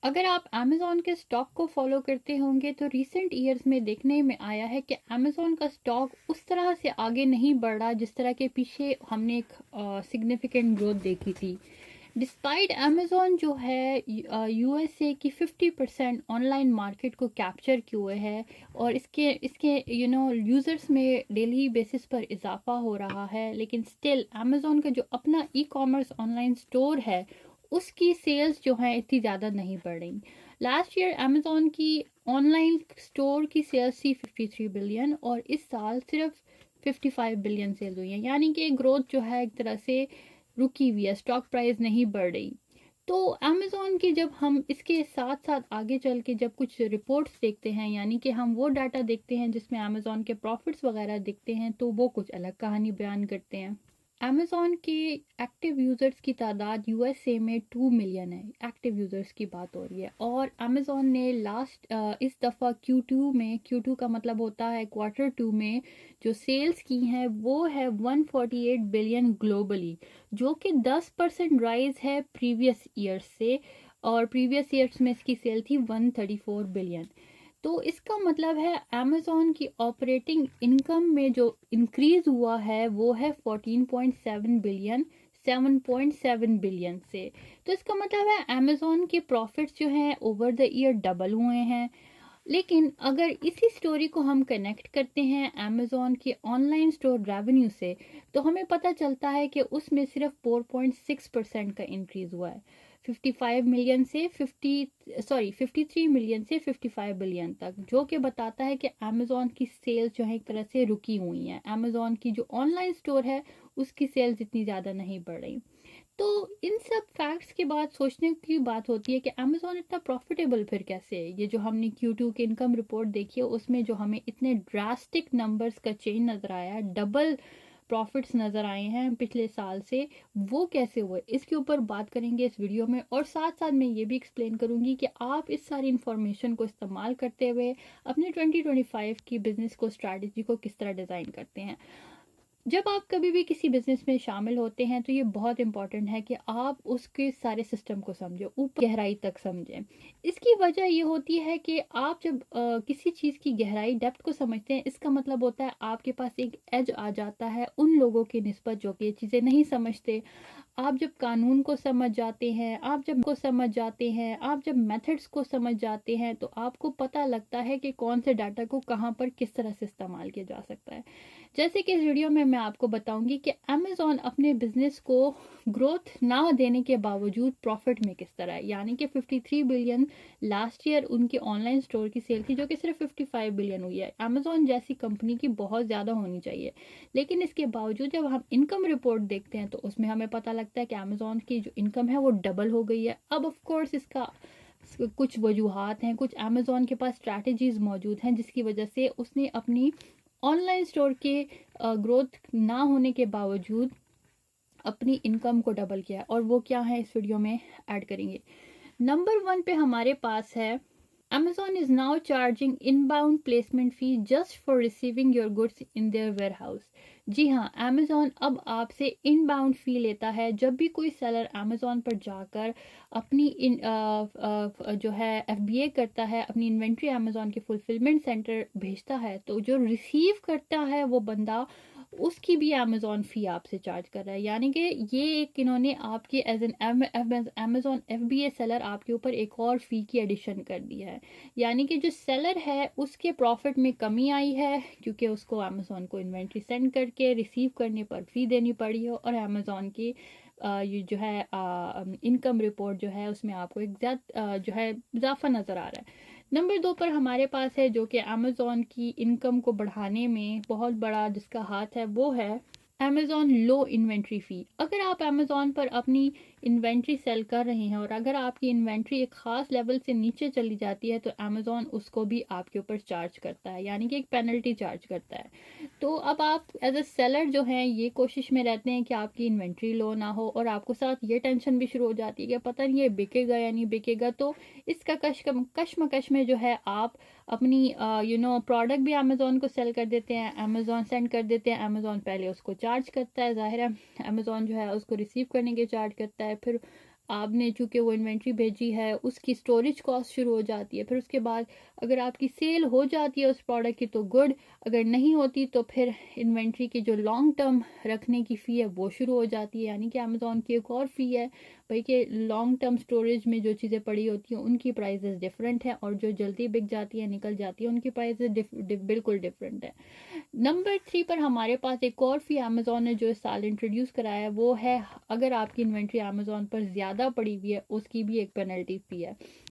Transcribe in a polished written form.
اگر آپ امیزون کے اسٹاک کو فالو کرتے ہوں گے تو ریسنٹ ایئرز میں دیکھنے میں آیا ہے کہ امیزون کا اسٹاک اس طرح سے آگے نہیں بڑھ رہا جس طرح کے پیچھے ہم نے ایک سگنیفیکنٹ گروتھ دیکھی تھی. ڈسپائٹ امیزون جو ہے یو ایس اے کی 50% آن لائن مارکیٹ کو کیپچر کیے ہوئے ہے اور اس کے یوزرس میں ڈیلی بیسس پر اضافہ ہو رہا ہے، لیکن اسٹل امیزون کا جو اپنا e commerce on line store ہے اس کی سیلز جو ہیں اتنی زیادہ نہیں بڑھ رہی. لاسٹ ایئر امیزون کی آن لائن اسٹور کی سیلز تھی 53 بلین اور اس سال صرف 55 بلین سیلز ہوئی ہیں، یعنی کہ گروتھ جو ہے ایک طرح سے رکی ہوئی ہے، اسٹاک پرائز نہیں بڑھ رہی. تو امیزون کی جب ہم اس کے ساتھ ساتھ آگے چل کے جب کچھ رپورٹس دیکھتے ہیں، یعنی کہ ہم وہ ڈاٹا دیکھتے ہیں جس میں امیزون کے پروفٹس وغیرہ دکھتے ہیں، تو وہ کچھ الگ کہانی بیان کرتے ہیں. امیزون کے ایکٹیو یوزرز کی تعداد یو ایس اے میں 2 ملین ہے، ایکٹیو یوزرز کی بات ہو رہی ہے. اور امیزون نے اس دفعہ Q2 کا مطلب ہوتا ہے Q2 میں جو سیلز کی ہیں وہ ہے 148 بلین گلوبلی، جو کہ 10% رائز ہے پریویس ایئر سے، اور پریویس ایئرس میں اس کی سیل تھی 134 بلین. تو اس کا مطلب ہے امیزون کی آپریٹنگ انکم میں جو انکریز ہوا ہے وہ ہے 14.7 بلین 7.7 بلین سے. تو اس کا مطلب ہے امیزون کے پروفٹس جو ہیں اوور دا ایئر ڈبل ہوئے ہیں. لیکن اگر اسی سٹوری کو ہم کنیکٹ کرتے ہیں امیزون کے آن لائن سٹور ریونیو سے تو ہمیں پتہ چلتا ہے کہ اس میں صرف 4.6% کا انکریز ہوا ہے، 53 ملین سے 55 بلین تک، جو کہ بتاتا ہے کہ امیزون کی سیلز جو ہے ایک طرح سے رکی ہوئی ہیں. امیزون کی جو آن لائن سٹور ہے اس کی سیلز اتنی زیادہ نہیں بڑھ رہی. تو ان سب فیکٹس کے بعد سوچنے کی بات ہوتی ہے کہ امیزون اتنا پروفیٹیبل پھر کیسے ہے. یہ جو ہم نے Q2 کی انکم رپورٹ دیکھی ہے اس میں جو ہمیں اتنے ڈراسٹک نمبرز کا چینج نظر آیا ہے، ڈبل پروفٹس نظر آئے ہیں پچھلے سال سے، وہ کیسے ہوئے اس کے اوپر بات کریں گے اس ویڈیو میں. اور ساتھ ساتھ میں یہ بھی ایکسپلین کروں گی کہ آپ اس ساری انفارمیشن کو استعمال کرتے ہوئے اپنے 2025 کی بزنس کو اسٹریٹجی کو کس طرح ڈیزائن کرتے ہیں. جب آپ کبھی بھی کسی بزنس میں شامل ہوتے ہیں تو یہ بہت امپورٹنٹ ہے کہ آپ اس کے سارے سسٹم کو سمجھیں، اوپر گہرائی تک سمجھیں. اس کی وجہ یہ ہوتی ہے کہ آپ جب کسی چیز کی گہرائی ڈیپتھ کو سمجھتے ہیں، اس کا مطلب ہوتا ہے آپ کے پاس ایک ایج آ جاتا ہے ان لوگوں کی نسبت جو کہ یہ چیزیں نہیں سمجھتے. آپ جب قانون کو سمجھ جاتے ہیں، آپ جب میتھڈز کو سمجھ جاتے ہیں تو آپ کو پتہ لگتا ہے کہ کون سے ڈاٹا کو کہاں پر کس طرح سے استعمال کیا جا سکتا ہے. جیسے کہ اس ویڈیو میں آپ کو بتاؤں گی کہ امیزون اپنے بزنس کو گروتھ نہ دینے کے باوجود پروفٹ میں کس طرح ہے، یعنی کہ 53 بلین لاسٹ ایئر ان کی آن لائن سٹور کی سیل تھی جو کہ صرف 55 بلین ہوئی ہے. امیزون جیسی کمپنی کی بہت زیادہ ہونی چاہیے، لیکن اس کے باوجود جب ہم انکم رپورٹ دیکھتے ہیں تو اس میں ہمیں پتہ لگتا ہے کہ امیزون کی جو انکم ہے وہ ڈبل ہو گئی ہے. اب آف کورس اس کا کچھ وجوہات ہیں، کچھ امیزون کے پاس اسٹریٹجیز موجود ہیں جس کی وجہ سے اس نے اپنی آن لائن سٹور کے گروتھ نہ ہونے کے باوجود اپنی انکم کو ڈبل کیا، اور وہ کیا ہے اس ویڈیو میں ایڈ کریں گے. نمبر 1 پہ ہمارے پاس ہے Amazon is now charging inbound placement fee just for receiving your goods in their warehouse. جی ہاں، Amazon اب آپ سے ان باؤنڈ فی لیتا ہے. جب بھی کوئی سیلر Amazon پر جا کر اپنی جو ہے FBA کرتا ہے، اپنی انوینٹری Amazon کے فلفلمنٹ سینٹر بھیجتا ہے، تو جو ریسیو کرتا ہے وہ بندہ اس کی بھی Amazon فی آپ سے چارج کر رہا ہے. یعنی کہ یہ ایک انہوں نے آپ کے as an Amazon FBA seller آپ کے اوپر ایک اور فی کی ایڈیشن کر دی ہے. یعنی کہ جو سیلر ہے اس کے پروفٹ میں کمی آئی ہے کیونکہ اس کو Amazon کو انوینٹری سینڈ کر کے ریسیو کرنے پر فی دینی پڑی ہے، اور Amazon کی یہ جو ہے انکم رپورٹ جو ہے اس میں آپ کو ایک زیادہ جو ہے اضافہ نظر آ رہا ہے. نمبر 2 پر ہمارے پاس ہے جو کہ Amazon کی انکم کو بڑھانے میں بہت بڑا جس کا ہاتھ ہے، وہ ہے Amazon لو انوینٹری فی. اگر آپ Amazon پر اپنی انوینٹری سیل کر رہے ہیں اور اگر آپ کی انوینٹری ایک خاص لیول سے نیچے چلی جاتی ہے تو Amazon اس کو بھی آپ کے اوپر چارج کرتا ہے، یعنی کہ ایک پینلٹی چارج کرتا ہے. تو اب آپ ایز اے سیلر جو ہیں یہ کوشش میں رہتے ہیں کہ آپ کی انوینٹری لو نہ ہو، اور آپ کو ساتھ یہ ٹینشن بھی شروع ہو جاتی ہے کہ پتہ نہیں یہ بکے گا یا نہیں بکے گا. تو اس کا کشمکش میں جو ہے آپ اپنی پروڈکٹ بھی Amazon کو سیل کر دیتے ہیں، Amazon سینڈ کر دیتے ہیں، Amazon پہلے اس کو چارج کرتا ہے، ظاہر ہے Amazon جو ہے اس کو ریسیو کرنے کے چارج کرتا ہے، پھر آپ نے چونکہ وہ انوینٹری بھیجی ہے اس کی اسٹوریج کاسٹ شروع ہو جاتی ہے. پھر اس کے بعد اگر آپ کی سیل ہو جاتی ہے اس پروڈکٹ کی تو گڈ، اگر نہیں ہوتی تو پھر انوینٹری کی جو لانگ ٹرم رکھنے کی فی ہے وہ شروع ہو جاتی ہے. یعنی کہ امیزون کی ایک اور فی ہے بھائی کہ لانگ ٹرم اسٹوریج میں جو چیزیں پڑی ہوتی ہیں ان کی پرائزز ڈفرینٹ ہیں، اور جو جلدی بک جاتی ہیں نکل جاتی ہیں ان کی پرائزز بالکل ڈفرینٹ ہیں. نمبر 3 پر ہمارے پاس ایک اور فی امیزون نے جو اس سال انٹروڈیوس کرایا ہے، وہ ہے اگر آپ کی انوینٹری امیزون پر زیادہ پڑی ہوئی ہے اس کی بھی ایک پینلٹی فی ہے.